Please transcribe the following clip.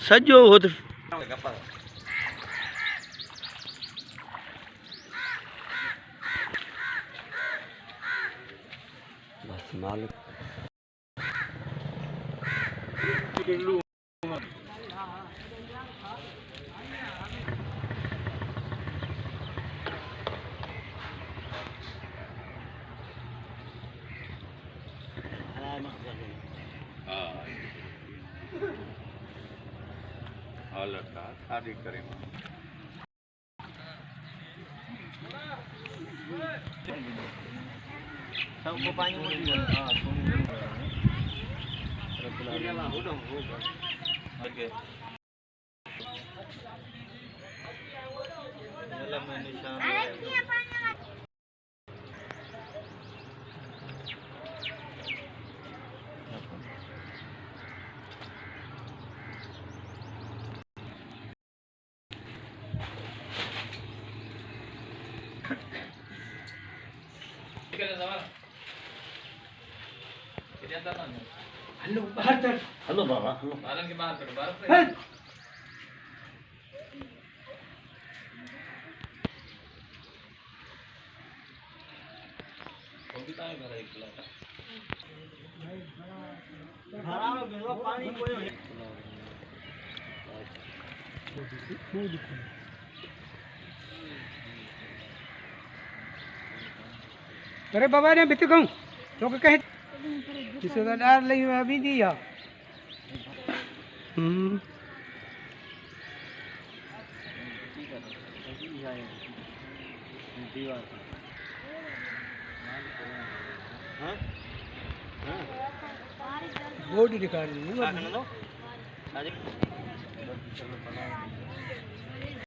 सजो हो तो बस मालिक शादी करें सबको पानी हेलो बाहर चल हेलो बाबा हेलो बारन के बाहर करो बाहर पानी अरे बाबा ने बित कहूँ तो कहे रिश्तेदार लई अभी दिया बोर्ड दिखा रही है